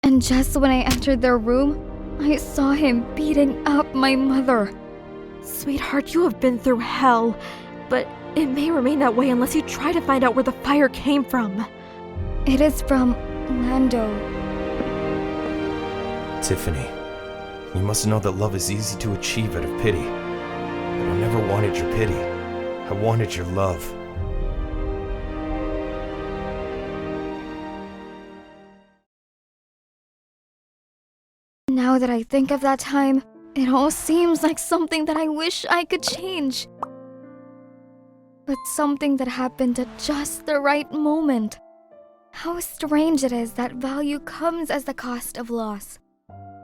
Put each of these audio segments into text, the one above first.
And just when I entered their room, I saw him beating up my mother. Sweetheart, you have been through hell, but it may remain that way unless you try to find out where the fire came from. It is from Lando. Tiffany, you must know that love is easy to achieve out of pity. But I never wanted your pity. I wanted your love. Now that I think of that time, it all seems like something that I wish I could change. But something that happened at just the right moment. How strange it is that value comes as the cost of loss.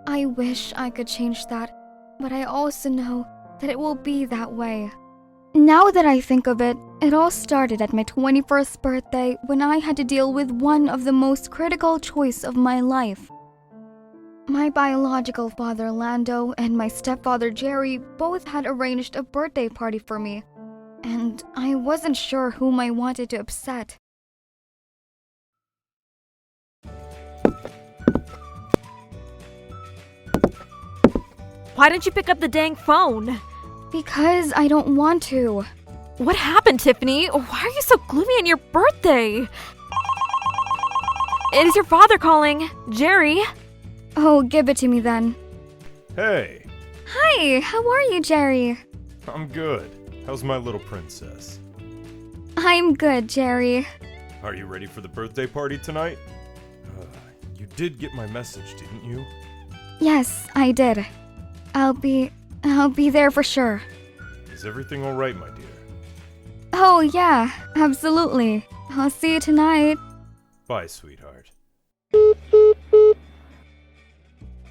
I wish I could change that, but I also know that it will be that way. Now that I think of it, it all started at my 21st birthday when I had to deal with one of the most critical choices of my life. My biological father Lando and my stepfather Jerry both had arranged a birthday party for me, and I wasn't sure whom I wanted to upset. Why didn't you pick up the dang phone? Because I don't want to. What happened, Tiffany? Why are you so gloomy on your birthday? It is your father calling. Jerry. Oh, give it to me then. Hey, Hi, how are you, Jerry? I'm good. How's my little princess? I'm good, Jerry. Are you ready for the birthday party tonight? You did get my message, didn't you? Yes, I did. I'll be there for sure. Is everything alright, my dear? Oh, yeah, absolutely. I'll see you tonight. Bye, sweetheart.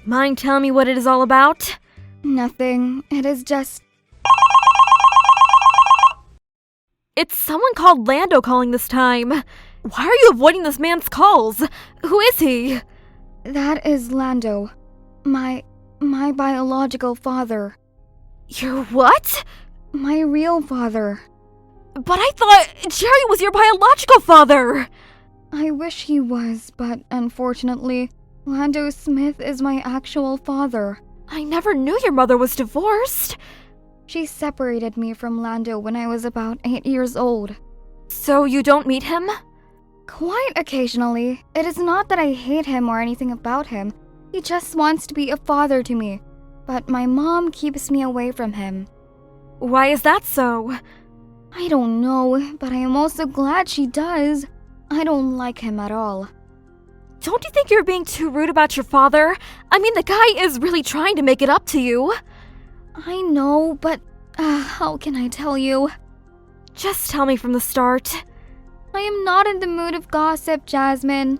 Mind telling me what it is all about? Nothing. It is just... It's someone called Lando calling this time. Why are you avoiding this man's calls? Who is he? That is Lando. My biological father. Your what? My real father. But I thought Jerry was your biological father! I wish he was, but unfortunately, Lando Smith is my actual father. I never knew your mother was divorced. She separated me from Lando when I was about 8 years old. So you don't meet him? Quite occasionally. It is not that I hate him or anything about him. He just wants to be a father to me. But my mom keeps me away from him. Why is that so? I don't know, but I am also glad she does. I don't like him at all. Don't you think you're being too rude about your father? I mean, the guy is really trying to make it up to you. I know, but how can I tell you? Just tell me from the start. I am not in the mood of gossip, Jasmine.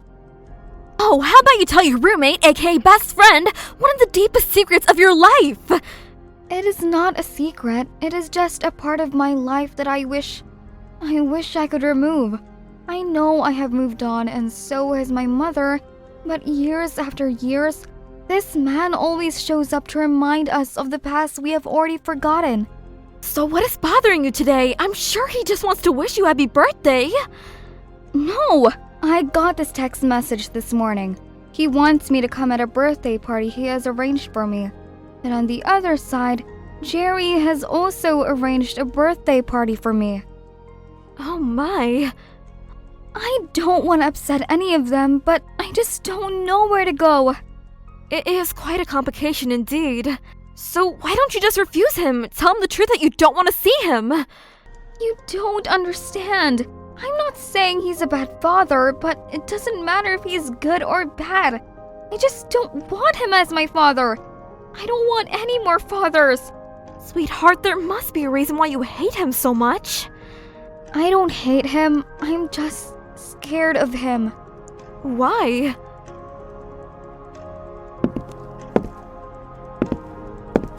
Oh, how about you tell your roommate, aka best friend, one of the deepest secrets of your life? It is not a secret. It is just a part of my life that I wish I could remove. I know I have moved on and so has my mother, but years after years, this man always shows up to remind us of the past we have already forgotten. So what is bothering you today? I'm sure he just wants to wish you happy birthday. No! I got this text message this morning. He wants me to come at a birthday party he has arranged for me. And on the other side, Jerry has also arranged a birthday party for me. Oh my. I don't want to upset any of them, but I just don't know where to go. It is quite a complication indeed. So why don't you just refuse him? Tell him the truth that you don't want to see him. You don't understand. I'm not saying he's a bad father, but it doesn't matter if he's good or bad. I just don't want him as my father. I don't want any more fathers. Sweetheart, there must be a reason why you hate him so much. I don't hate him. I'm just scared of him. Why?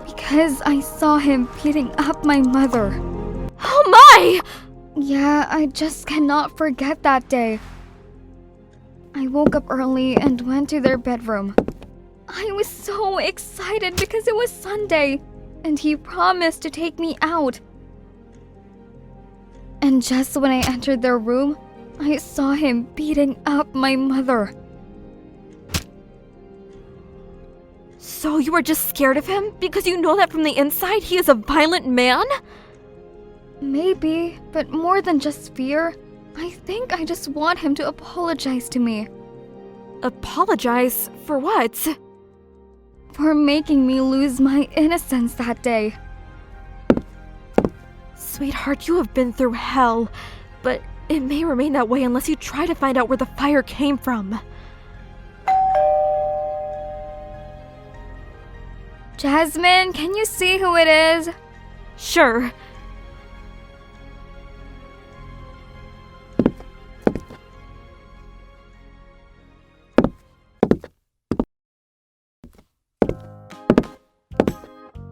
Because I saw him beating up my mother. Oh my! Yeah, I just cannot forget that day. I woke up early and went to their bedroom. I was so excited because it was Sunday, and he promised to take me out. And just when I entered their room, I saw him beating up my mother. So you were just scared of him because you know that from the inside he is a violent man? Maybe, but more than just fear, I think I just want him to apologize to me. Apologize for what? For making me lose my innocence that day. Sweetheart, you have been through hell, but it may remain that way unless you try to find out where the fire came from. Jasmine, can you see who it is? Sure.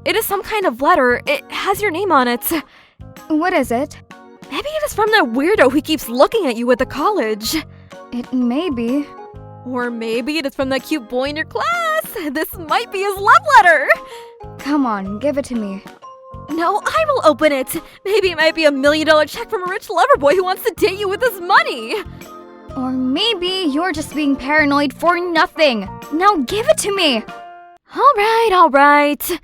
It is some kind of letter. It has your name on it. What is it? Maybe it is from that weirdo who keeps looking at you at the college. It may be. Or maybe it is from that cute boy in your class. This might be his love letter. Come on, give it to me. No, I will open it. Maybe it might be $1 million check from a rich lover boy who wants to date you with his money. Or maybe you're just being paranoid for nothing. Now give it to me. All right.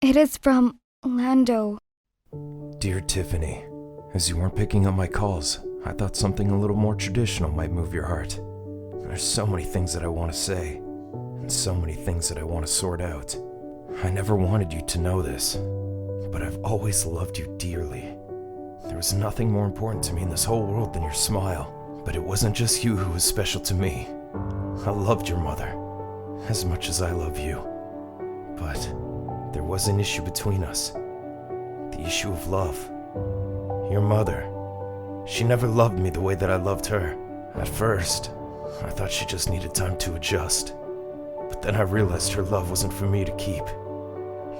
It is from Lando. Dear Tiffany, as you weren't picking up my calls, I thought something a little more traditional might move your heart. There's so many things that I want to say, and so many things that I want to sort out. I never wanted you to know this, but I've always loved you dearly. There was nothing more important to me in this whole world than your smile, but it wasn't just you who was special to me. I loved your mother, as much as I love you. But there was an issue between us. The issue of love. Your mother. She never loved me the way that I loved her. At first, I thought she just needed time to adjust. But then I realized her love wasn't for me to keep.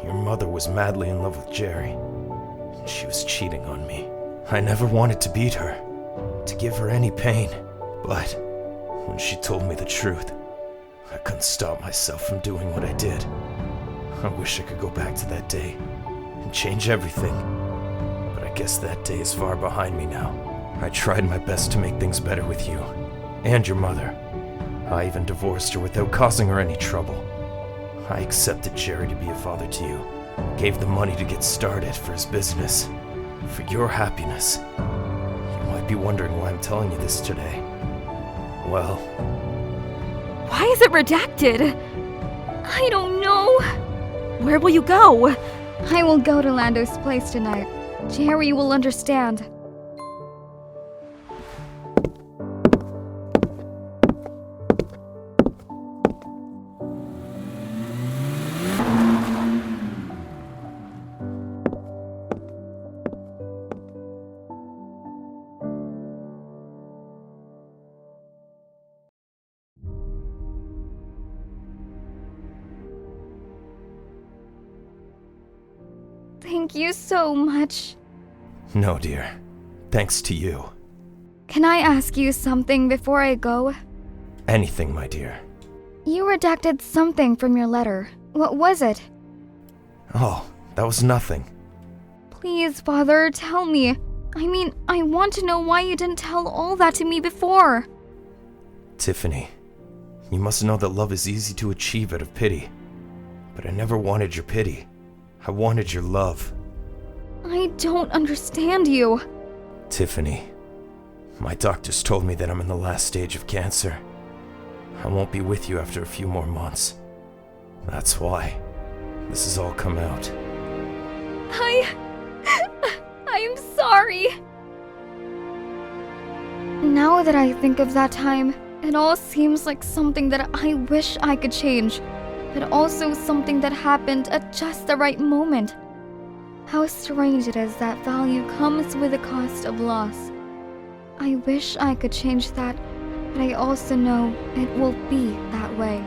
Your mother was madly in love with Jerry, and she was cheating on me. I never wanted to beat her, to give her any pain. But when she told me the truth, I couldn't stop myself from doing what I did. I wish I could go back to that day and change everything. But I guess that day is far behind me now. I tried my best to make things better with you and your mother. I even divorced her without causing her any trouble. I accepted Jerry to be a father to you, gave the money to get started for his business, for your happiness. You might be wondering why I'm telling you this today. Well, Why is it redacted? I don't know. Where will you go? I will go to Lando's place tonight. Jerry will understand. Thank you so much. no, dear. Thanks to you. Can I ask you something before I go? Anything, my dear. You redacted something from your letter. What was it? Oh, that was nothing. Please, Father, tell me. I want to know why you didn't tell all that to me before. Tiffany, you must know that love is easy to achieve out of pity. But I never wanted your pity. I wanted your love. I don't understand you. Tiffany, my doctors told me that I'm in the last stage of cancer. I won't be with you after a few more months. That's why this has all come out. I'm sorry. Now that I think of that time, it all seems like something that I wish I could change, but also something that happened at just the right moment. How strange it is that value comes with a cost of loss. I wish I could change that, but I also know it will be that way.